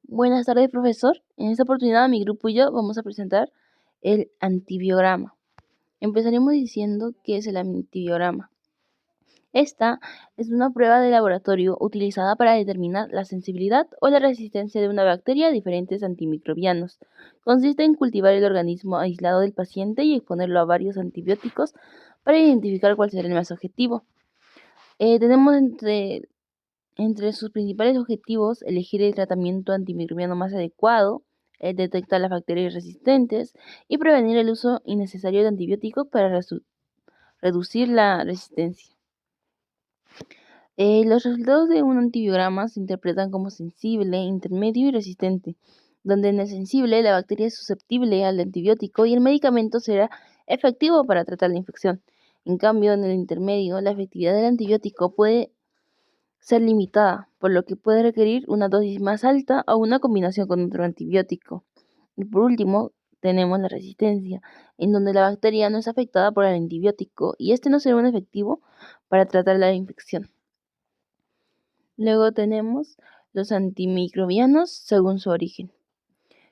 Buenas tardes, profesor. En esta oportunidad, mi grupo y yo vamos a presentar el antibiograma. Empezaremos diciendo qué es el antibiograma. Esta es una prueba de laboratorio utilizada para determinar la sensibilidad o la resistencia de una bacteria a diferentes antimicrobianos. Consiste en cultivar el organismo aislado del paciente y exponerlo a varios antibióticos para identificar cuál será el más objetivo. Tenemos entre sus principales objetivos, elegir el tratamiento antimicrobiano más adecuado, detectar las bacterias resistentes y prevenir el uso innecesario de antibióticos para reducir la resistencia. Los resultados de un antibiograma se interpretan como sensible, intermedio y resistente, donde en el sensible la bacteria es susceptible al antibiótico y el medicamento será efectivo para tratar la infección. En cambio, en el intermedio, la efectividad del antibiótico puede ser limitada, por lo que puede requerir una dosis más alta o una combinación con otro antibiótico. Y por último, tenemos la resistencia, en donde la bacteria no es afectada por el antibiótico y este no será un efectivo para tratar la infección. Luego tenemos los antimicrobianos según su origen.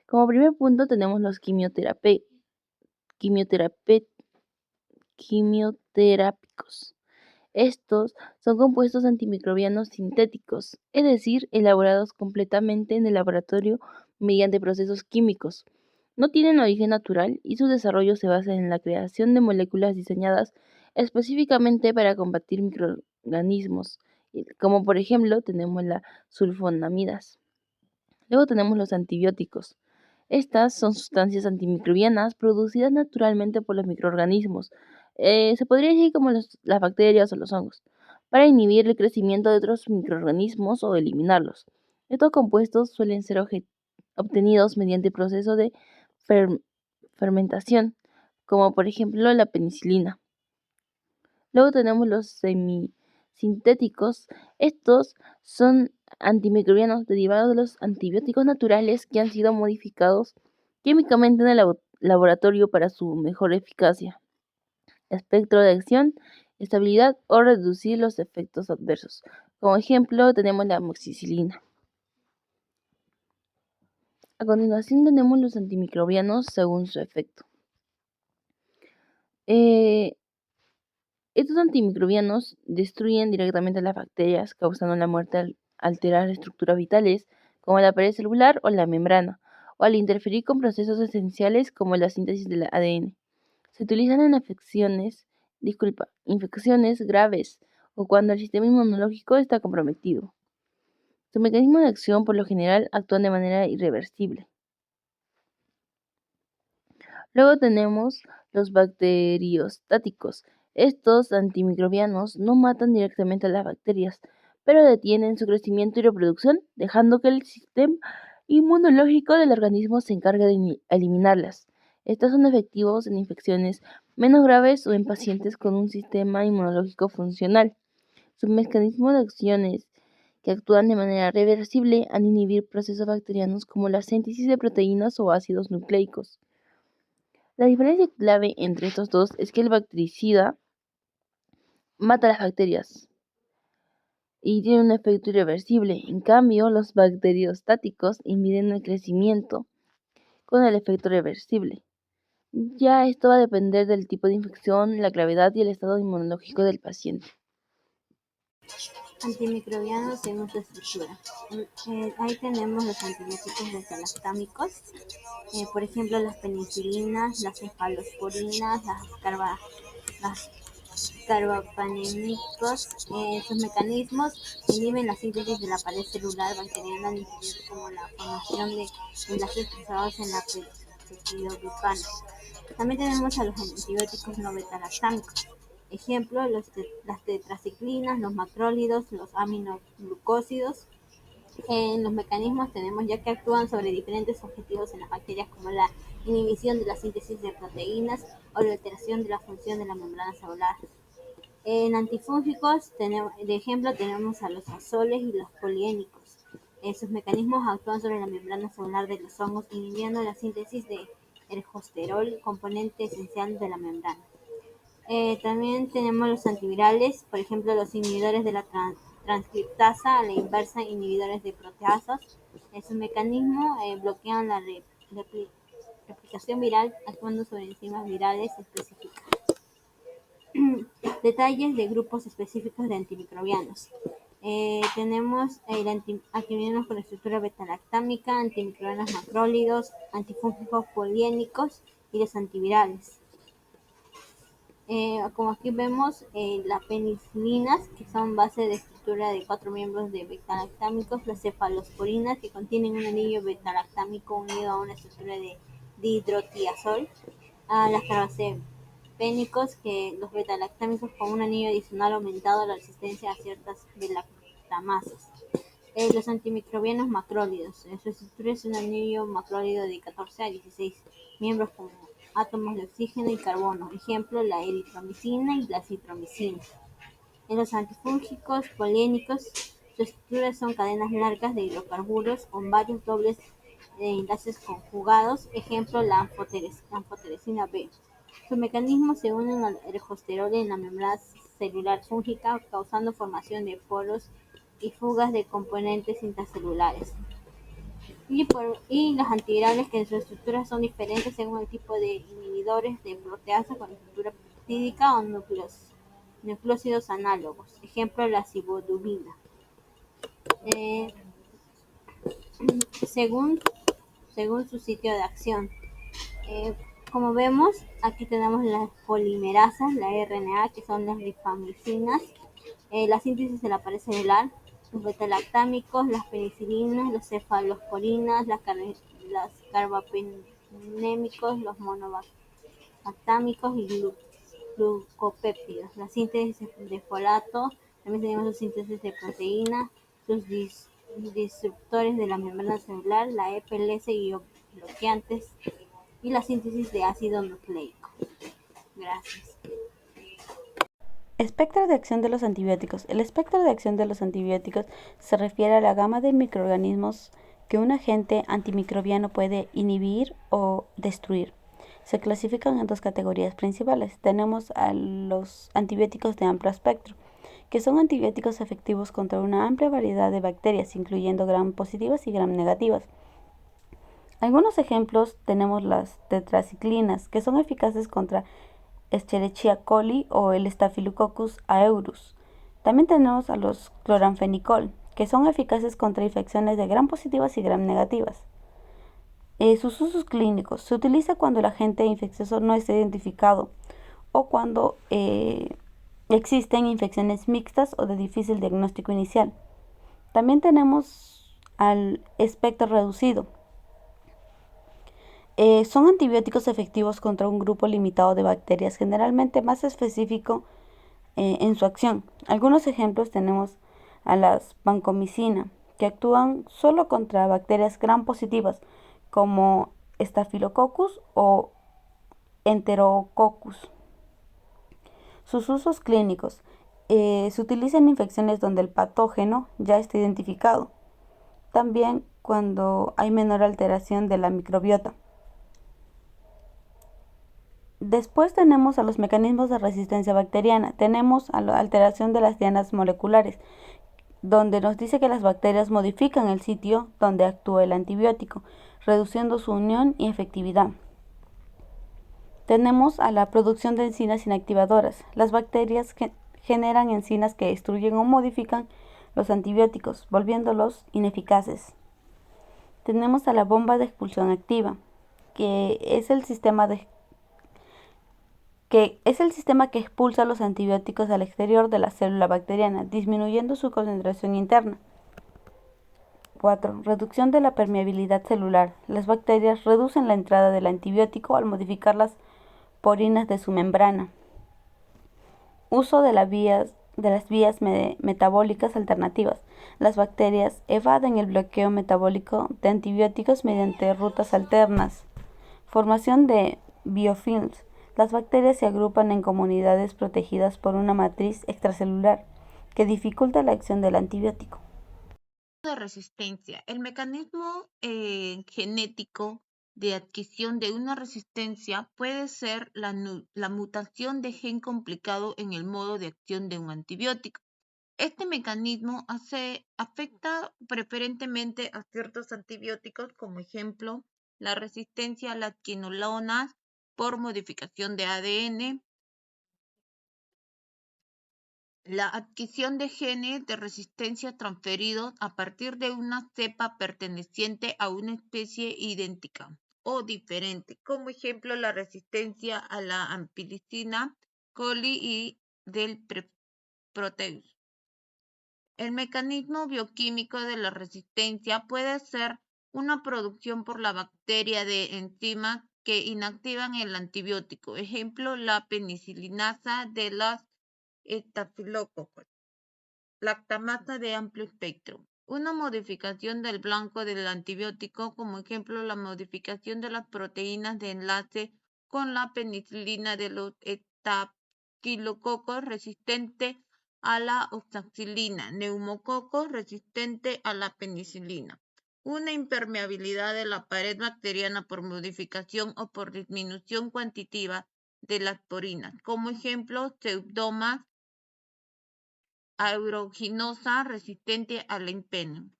Como primer punto tenemos los quimioterápicos. Estos son compuestos antimicrobianos sintéticos, es decir, elaborados completamente en el laboratorio mediante procesos químicos. No tienen origen natural y su desarrollo se basa en la creación de moléculas diseñadas específicamente para combatir microorganismos, como por ejemplo tenemos las sulfonamidas. Luego tenemos los antibióticos. Estas son sustancias antimicrobianas producidas naturalmente por los microorganismos, se podría decir como las bacterias o los hongos, para inhibir el crecimiento de otros microorganismos o eliminarlos. Estos compuestos suelen ser obtenidos mediante el proceso de fermentación, como por ejemplo la penicilina. Luego tenemos los semisintéticos. Estos son antimicrobianos derivados de los antibióticos naturales que han sido modificados químicamente en el laboratorio para su mejor eficacia, espectro de acción, estabilidad o reducir los efectos adversos. Como ejemplo tenemos la amoxicilina. A continuación tenemos los antimicrobianos según su efecto. Estos antimicrobianos destruyen directamente las bacterias, causando la muerte al alterar estructuras vitales como la pared celular o la membrana, o al interferir con procesos esenciales como la síntesis del ADN. Se utilizan en infecciones graves o cuando el sistema inmunológico está comprometido. Su mecanismo de acción por lo general actúan de manera irreversible. Luego tenemos los bacteriostáticos. Estos antimicrobianos no matan directamente a las bacterias, pero detienen su crecimiento y reproducción, dejando que el sistema inmunológico del organismo se encargue de eliminarlas. Estos son efectivos en infecciones menos graves o en pacientes con un sistema inmunológico funcional. Su mecanismo de acciones que actúan de manera reversible al inhibir procesos bacterianos como la síntesis de proteínas o ácidos nucleicos. La diferencia clave entre estos dos es que el bactericida mata las bacterias y tiene un efecto irreversible. En cambio, los bacteriostáticos impiden el crecimiento con el efecto reversible. Ya esto va a depender del tipo de infección, la gravedad y el estado inmunológico del paciente. Antimicrobianos según su estructura. Ahí tenemos los antibióticos beta-lactámicos, por ejemplo las penicilinas, las cefalosporinas, las carbapenémicos. Sus mecanismos inhiben la síntesis de la pared celular bacteriana al interior, como la formación de enlaces cruzados en la peptidoglucana. También tenemos a los antibióticos no beta-lactámicos. Ejemplo, las tetraciclinas, los macrólidos, los aminoglucósidos. En los mecanismos tenemos ya que actúan sobre diferentes objetivos en las bacterias, como la inhibición de la síntesis de proteínas o la alteración de la función de la membrana celular. En antifúngicos, de ejemplo, tenemos a los azoles y los poliénicos. Sus mecanismos actúan sobre la membrana celular de los hongos, inhibiendo la síntesis de ergosterol, componente esencial de la membrana. También tenemos los antivirales, por ejemplo, los inhibidores de la transcriptasa a la inversa inhibidores de proteasas. En su mecanismo bloquean la replicación viral actuando sobre enzimas virales específicas. Detalles de grupos específicos de antimicrobianos. Tenemos antimicrobianos con estructura beta-lactámica, antimicrobianos macrólidos, antifúngicos poliénicos y los antivirales. Como aquí vemos, las penicilinas, que son base de estructura de 4 miembros de beta-lactámicos, las cefalosporinas, que contienen un anillo beta-lactámico unido a una estructura de dihidrotiazol, a las carbazepénicos, que los beta-lactámicos con un anillo adicional aumentado la resistencia a ciertas lactamasas. Los antimicrobianos macrólidos. Su estructura es un anillo macrólido de 14 a 16 miembros con átomos de oxígeno y carbono. Ejemplo, la eritromicina y la citromicina. En los antifúngicos poliénicos, su estructura son cadenas largas de hidrocarburos con varios dobles enlaces conjugados. Ejemplo, la anfoteresina B. Su mecanismo se unen al ergosterol en la membrana celular fúngica, causando formación de poros y fugas de componentes intracelulares. Y los antivirales, que en su estructura son diferentes según el tipo de inhibidores de proteasa con estructura peptídica o nucleósidos análogos. Ejemplo, la civodubina. Eh, según, según su sitio de acción. Eh, Como vemos, aquí tenemos las polimerasas, la RNA, que son las rifamicinas, la síntesis de la pared celular, los beta-lactámicos, las penicilinas, los cefalosporinas, las carbapenémicos, los monolactámicos y glucopéptidos. La síntesis de folato, también tenemos la síntesis de proteínas, los disruptores de la membrana celular, la EPLS y bloqueantes, y la síntesis de ácido nucleico. Gracias. Espectro de acción de los antibióticos. El espectro de acción de los antibióticos se refiere a la gama de microorganismos que un agente antimicrobiano puede inhibir o destruir. Se clasifican en dos categorías principales. Tenemos a los antibióticos de amplio espectro, que son antibióticos efectivos contra una amplia variedad de bacterias, incluyendo gram positivas y gram negativas. Algunos ejemplos tenemos las tetraciclinas, que son eficaces contra Escherichia coli o el Staphylococcus aureus. También tenemos a los cloranfenicol, que son eficaces contra infecciones de gram positivas y gram negativas. Sus usos clínicos. Se utiliza cuando el agente infeccioso no está identificado o cuando existen infecciones mixtas o de difícil diagnóstico inicial. También tenemos al espectro reducido. Son antibióticos efectivos contra un grupo limitado de bacterias, generalmente más específico en su acción. Algunos ejemplos tenemos a las vancomicina, que actúan solo contra bacterias gram positivas, como Staphylococcus o Enterococcus. Sus usos clínicos. Se utilizan en infecciones donde el patógeno ya está identificado. También cuando hay menor alteración de la microbiota. Después tenemos a los mecanismos de resistencia bacteriana. Tenemos a la alteración de las dianas moleculares, donde nos dice que las bacterias modifican el sitio donde actúa el antibiótico, reduciendo su unión y efectividad. Tenemos a la producción de enzimas inactivadoras. Las bacterias generan enzimas que destruyen o modifican los antibióticos, volviéndolos ineficaces. Tenemos a la bomba de expulsión activa, que es el sistema que expulsa los antibióticos al exterior de la célula bacteriana, disminuyendo su concentración interna. 4. Reducción de la permeabilidad celular. Las bacterias reducen la entrada del antibiótico al modificar las porinas de su membrana. Uso de las vías metabólicas alternativas. Las bacterias evaden el bloqueo metabólico de antibióticos mediante rutas alternas. Formación de biofilms. Las bacterias se agrupan en comunidades protegidas por una matriz extracelular que dificulta la acción del antibiótico. De resistencia. El mecanismo genético de adquisición de una resistencia puede ser la mutación de gen complicado en el modo de acción de un antibiótico. Este mecanismo afecta preferentemente a ciertos antibióticos, como ejemplo, la resistencia a las quinolonas por modificación de ADN, la adquisición de genes de resistencia transferidos a partir de una cepa perteneciente a una especie idéntica o diferente, como ejemplo la resistencia a la ampicilina coli y del Proteus. El mecanismo bioquímico de la resistencia puede ser una producción por la bacteria de enzimas que inactivan el antibiótico, ejemplo la penicilinasa de las estafilococos, lactamasa de amplio espectro. Una modificación del blanco del antibiótico, como ejemplo la modificación de las proteínas de enlace con la penicilina de los estafilococos resistente a la oxacilina, neumococos resistente a la penicilina. Una impermeabilidad de la pared bacteriana por modificación o por disminución cuantitativa de las porinas, como ejemplo Pseudomonas aeruginosa resistente al empeno.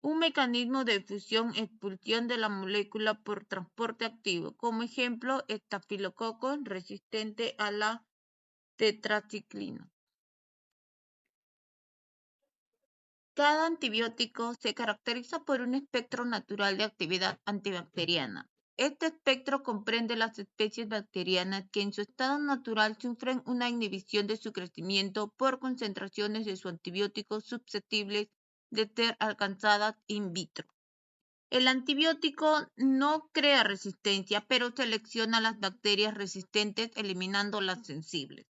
Un mecanismo de fusión-expulsión de la molécula por transporte activo, como ejemplo, estafilococos resistente a la tetraciclina. Cada antibiótico se caracteriza por un espectro natural de actividad antibacteriana. Este espectro comprende las especies bacterianas que en su estado natural sufren una inhibición de su crecimiento por concentraciones de su antibiótico susceptibles de ser alcanzadas in vitro. El antibiótico no crea resistencia, pero selecciona las bacterias resistentes eliminando las sensibles.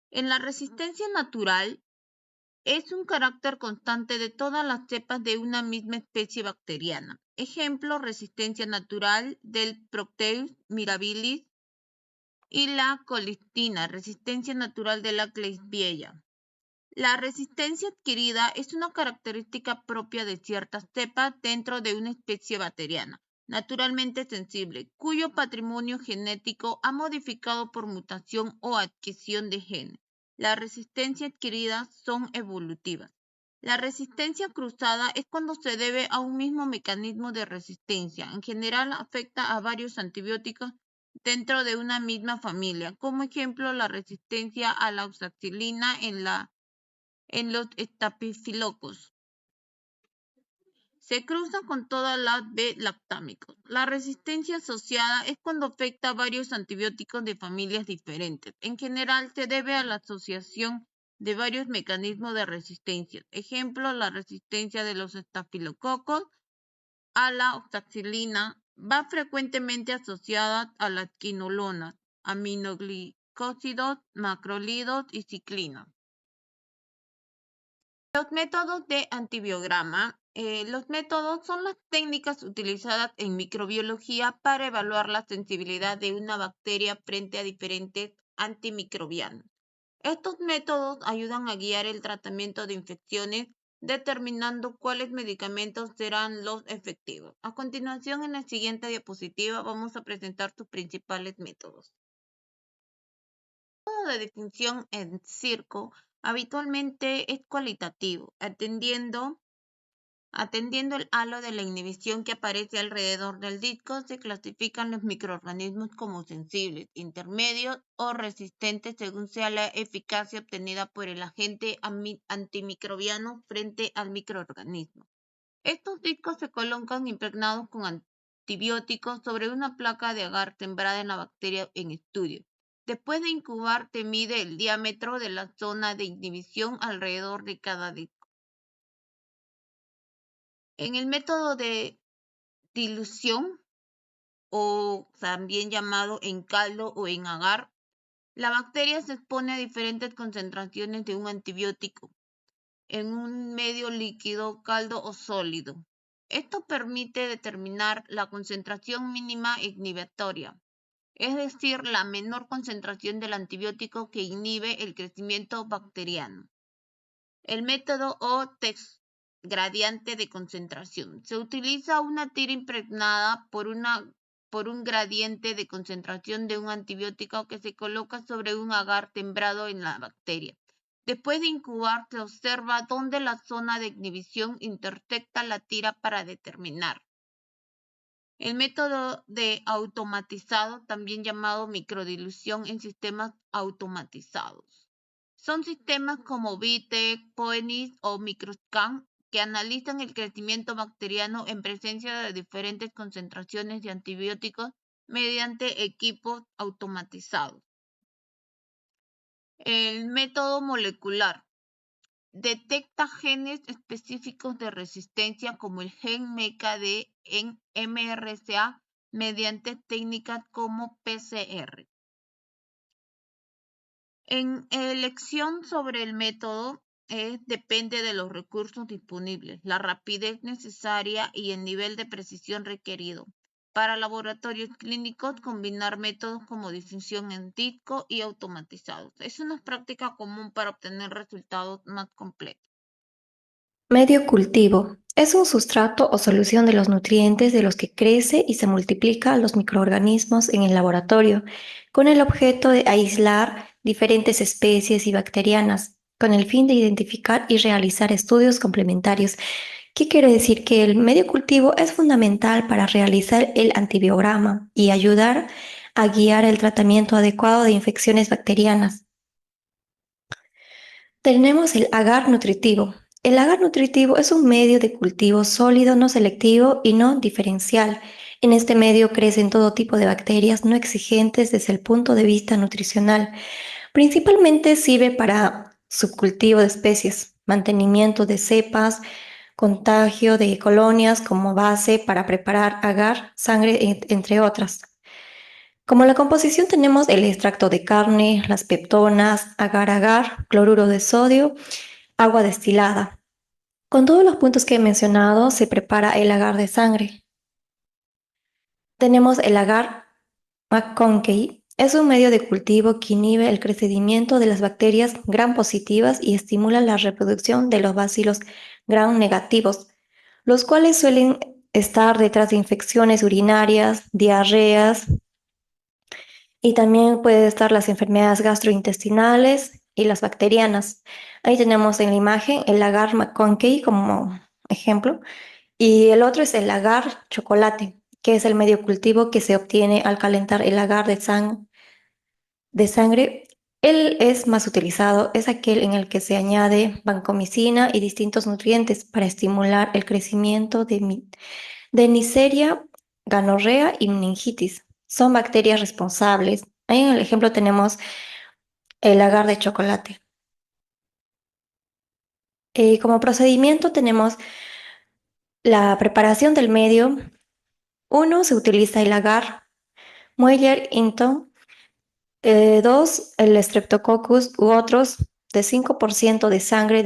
En la resistencia natural, es un carácter constante de todas las cepas de una misma especie bacteriana. Ejemplo, resistencia natural del Proteus mirabilis y la colistina, resistencia natural de la Klebsiella. La resistencia adquirida es una característica propia de ciertas cepas dentro de una especie bacteriana, naturalmente sensible, cuyo patrimonio genético ha modificado por mutación o adquisición de genes. La resistencia adquirida son evolutivas. La resistencia cruzada es cuando se debe a un mismo mecanismo de resistencia. En general afecta a varios antibióticos dentro de una misma familia, como ejemplo la resistencia a la oxacilina en los estafilococos. Se cruza con todas las B-lactámicos. La resistencia asociada es cuando afecta a varios antibióticos de familias diferentes. En general, se debe a la asociación de varios mecanismos de resistencia. Ejemplo, la resistencia de los estafilococos a la oxacilina va frecuentemente asociada a las quinolonas, aminoglicósidos, macrólidos y ciclinas. Los métodos de antibiograma. Los métodos son las técnicas utilizadas en microbiología para evaluar la sensibilidad de una bacteria frente a diferentes antimicrobianos. Estos métodos ayudan a guiar el tratamiento de infecciones, determinando cuáles medicamentos serán los efectivos. A continuación, en la siguiente diapositiva, vamos a presentar sus principales métodos. El método de definición en circo habitualmente es cualitativo, atendiendo el halo de la inhibición que aparece alrededor del disco. Se clasifican los microorganismos como sensibles, intermedios o resistentes según sea la eficacia obtenida por el agente antimicrobiano frente al microorganismo. Estos discos se colocan impregnados con antibióticos sobre una placa de agar sembrada en la bacteria en estudio. Después de incubar, se mide el diámetro de la zona de inhibición alrededor de cada disco. En el método de dilución, o también llamado en caldo o en agar, la bacteria se expone a diferentes concentraciones de un antibiótico en un medio líquido, caldo o sólido. Esto permite determinar la concentración mínima inhibitoria, es decir, la menor concentración del antibiótico que inhibe el crecimiento bacteriano. El método o test gradiente de concentración. Se utiliza una tira impregnada por un gradiente de concentración de un antibiótico que se coloca sobre un agar sembrado en la bacteria. Después de incubar, se observa dónde la zona de inhibición intersecta la tira para determinar. El método de automatizado, también llamado microdilución en sistemas automatizados. Son sistemas como VITEC, POENIS o MicroScan que analizan el crecimiento bacteriano en presencia de diferentes concentraciones de antibióticos mediante equipos automatizados. El método molecular detecta genes específicos de resistencia como el gen MECA-D en MRSA mediante técnicas como PCR. En elección sobre el método depende de los recursos disponibles, la rapidez necesaria y el nivel de precisión requerido. Para laboratorios clínicos, combinar métodos como difusión en disco y automatizados. Es una práctica común para obtener resultados más completos. Medio cultivo. Es un sustrato o solución de los nutrientes de los que crece y se multiplican los microorganismos en el laboratorio, con el objeto de aislar diferentes especies y bacterianas, con el fin de identificar y realizar estudios complementarios. ¿Qué quiere decir? Que el medio cultivo es fundamental para realizar el antibiograma y ayudar a guiar el tratamiento adecuado de infecciones bacterianas. Tenemos el agar nutritivo. El agar nutritivo es un medio de cultivo sólido, no selectivo y no diferencial. En este medio crecen todo tipo de bacterias no exigentes desde el punto de vista nutricional. Principalmente sirve para subcultivo de especies, mantenimiento de cepas, contagio de colonias como base para preparar agar, sangre, entre otras. Como la composición tenemos el extracto de carne, las peptonas, agar-agar, cloruro de sodio, agua destilada. Con todos los puntos que he mencionado se prepara el agar de sangre. Tenemos el agar McConkey. Es un medio de cultivo que inhibe el crecimiento de las bacterias gram positivas y estimula la reproducción de los bacilos gram negativos, los cuales suelen estar detrás de infecciones urinarias, diarreas, y también puede estar las enfermedades gastrointestinales y las bacterianas. Ahí tenemos en la imagen el agar McConkey como ejemplo. Y el otro es el agar chocolate, que es el medio cultivo que se obtiene al calentar el agar de sangre. Él es más utilizado, es aquel en el que se añade vancomicina y distintos nutrientes para estimular el crecimiento de Neisseria, gonorrea y meningitis. Son bacterias responsables. Ahí en el ejemplo tenemos el agar de chocolate. Como procedimiento tenemos la preparación del medio. Uno, se utiliza el agar Mueller Hinton. Dos, el Streptococcus u otros de 5% de sangre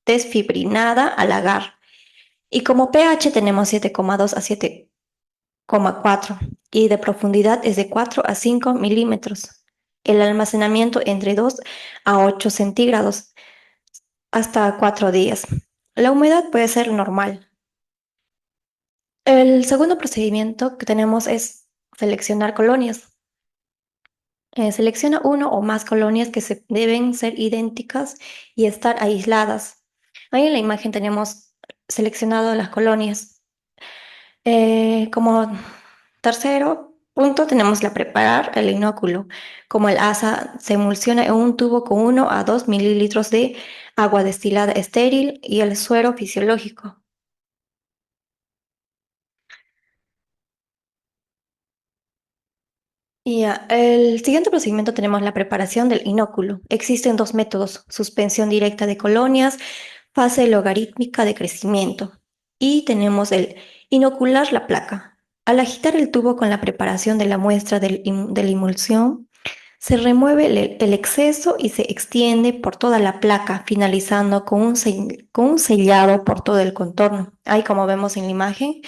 desfibrinada al agar. Y como pH tenemos 7,2 a 7,4 y de profundidad es de 4 a 5 milímetros. El almacenamiento entre 2 a 8 centígrados hasta 4 días. La humedad puede ser normal. El segundo procedimiento que tenemos es seleccionar colonias. Selecciona uno o más colonias que deben ser idénticas y estar aisladas. Ahí en la imagen tenemos seleccionado las colonias. Como tercero punto tenemos la preparar el inóculo. Como el asa se emulsiona en un tubo con 1 a 2 mililitros de agua destilada estéril y el suero fisiológico. Y el siguiente procedimiento tenemos la preparación del inóculo. Existen dos métodos: suspensión directa de colonias, fase logarítmica de crecimiento. Y tenemos el inocular la placa. Al agitar el tubo con la preparación de la muestra de la emulsión, se remueve el exceso y se extiende por toda la placa, finalizando con un sellado por todo el contorno. Ahí, como vemos en la imagen,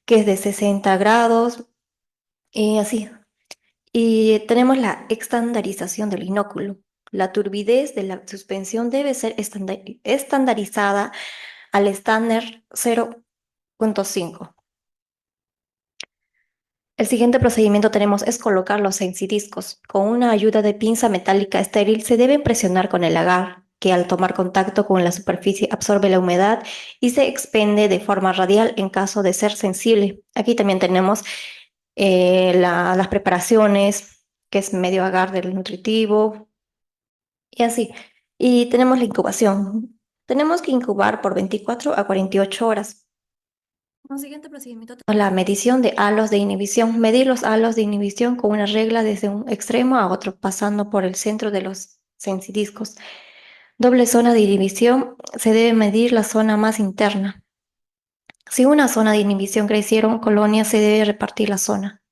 que es de 60 grados y así. Y tenemos la estandarización del inóculo. La turbidez de la suspensión debe ser estandarizada al estándar 0,5. El siguiente procedimiento tenemos es colocar los sensidiscos. Con una ayuda de pinza metálica estéril se debe presionar con el agar, que al tomar contacto con la superficie absorbe la humedad y se expende de forma radial en caso de ser sensible. Aquí también tenemos las preparaciones, que es medio agar del nutritivo y así. Y tenemos la incubación. Tenemos que incubar por 24 a 48 horas. Como siguiente procedimiento tenemos la medición de halos de inhibición. Medir los halos de inhibición con una regla desde un extremo a otro, pasando por el centro de los sensidiscos. Doble zona de inhibición. Se debe medir la zona más interna. Si una zona de inhibición crecieron colonias, se debe repartir la zona.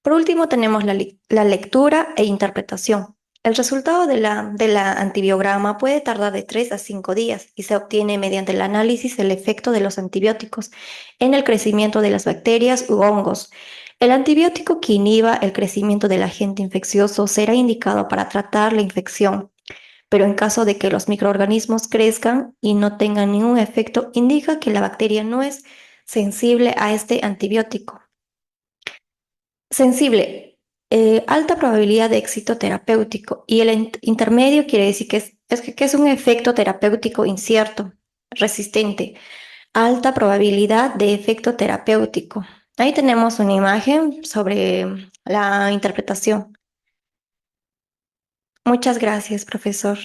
Por último, tenemos la lectura e interpretación. El resultado de la antibiograma puede tardar de 3 a 5 días y se obtiene mediante el análisis del efecto de los antibióticos en el crecimiento de las bacterias u hongos. El antibiótico que inhiba el crecimiento del agente infeccioso será indicado para tratar la infección, pero en caso de que los microorganismos crezcan y no tengan ningún efecto, indica que la bacteria no es sensible a este antibiótico. Sensible, alta probabilidad de éxito terapéutico. Y el intermedio quiere decir que es un efecto terapéutico incierto, resistente. Alta probabilidad de efecto terapéutico. Ahí tenemos una imagen sobre la interpretación. Muchas gracias, profesor.